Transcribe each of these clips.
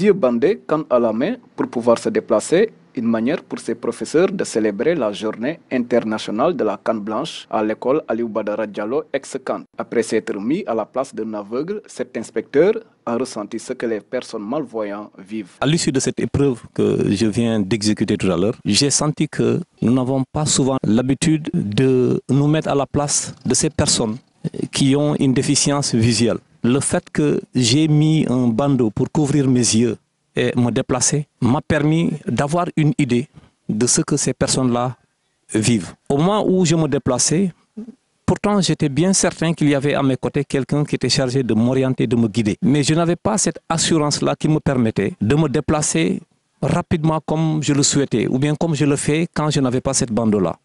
Les yeux bandés, canne à la main, pour pouvoir se déplacer, une manière pour ces professeurs de célébrer la journée internationale de la canne blanche à l'école Aliou Badara Diallo ex-Cannes. Après s'être mis à la place d'un aveugle, cet inspecteur a ressenti ce que les personnes malvoyantes vivent. À l'issue de cette épreuve que je viens d'exécuter tout à l'heure, j'ai senti que nous n'avons pas souvent l'habitude de nous mettre à la place de ces personnes qui ont une déficience visuelle. Le fait que j'ai mis un bandeau pour couvrir mes yeux et me déplacer m'a permis d'avoir une idée de ce que ces personnes-là vivent. Au moment où je me déplaçais, pourtant j'étais bien certain qu'il y avait à mes côtés quelqu'un qui était chargé de m'orienter, de me guider. Mais je n'avais pas cette assurance-là qui me permettait de me déplacer rapidement comme je le souhaitais, ou bien comme je le fais quand je n'avais pas cette bande-là.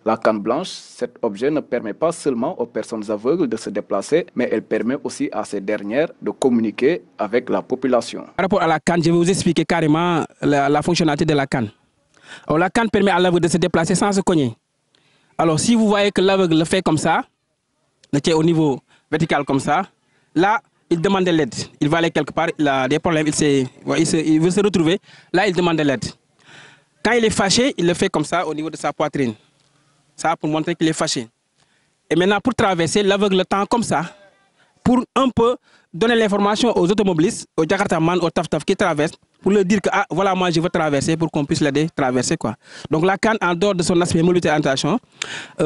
La canne blanche, cet objet ne permet pas seulement aux personnes aveugles de se déplacer, mais elle permet aussi à ces dernières de communiquer avec la population. Par rapport à la canne, je vais vous expliquer carrément la fonctionnalité de la canne. Alors, la canne permet à l'aveugle de se déplacer sans se cogner. Alors, si vous voyez que l'aveugle le fait comme ça, le tient au niveau vertical comme ça, là, il demande de l'aide. Il va aller quelque part, il a des problèmes, il veut se retrouver. Là, il demande de l'aide. Quand il est fâché, il le fait comme ça au niveau de sa poitrine. Ça, pour montrer qu'il est fâché. Et maintenant, pour traverser, l'aveugle le tend comme ça, pour un peu donner l'information aux automobilistes, aux Jakartaman, aux Taf-Taf qui traversent, pour leur dire que ah, voilà, moi je veux traverser pour qu'on puisse l'aider à traverser, quoi. Donc la canne, en dehors de son aspect mobilité et orientation,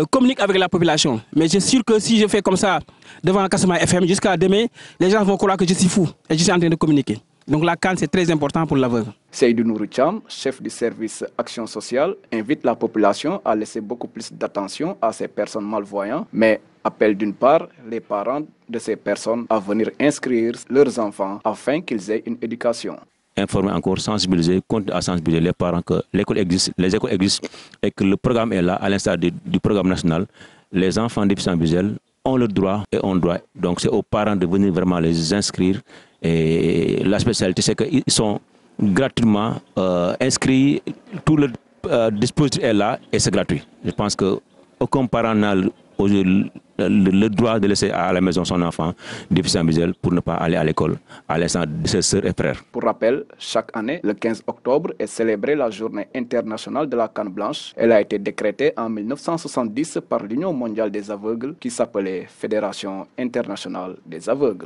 communique avec la population. Mais je suis sûr que si je fais comme ça devant Kasuma FM jusqu'à demain, les gens vont croire que je suis fou et je suis en train de communiquer. Donc la canne, c'est très important pour l'aveugle. Seydou Nourou Thiam, chef du service Action sociale, invite la population à laisser beaucoup plus d'attention à ces personnes malvoyantes, mais appelle d'une part les parents de ces personnes à venir inscrire leurs enfants afin qu'ils aient une éducation. Informer encore, sensibiliser, continuer à sensibiliser les parents que l'école existe, les écoles existent et que le programme est là, à l'instar du programme national. Les enfants déficients visuels ont le droit et on doit. Donc c'est aux parents de venir vraiment les inscrire. Et la spécialité, c'est qu'ils sont gratuitement inscrits. Tout le dispositif est là et c'est gratuit. Je pense qu'aucun parent n'a le droit de laisser à la maison son enfant déficient visuel pour ne pas aller à l'école, à l'instant de ses sœurs et frères. Pour rappel, chaque année, le 15 octobre est célébrée la journée internationale de la canne blanche. Elle a été décrétée en 1970 par l'Union mondiale des aveugles qui s'appelait Fédération internationale des aveugles.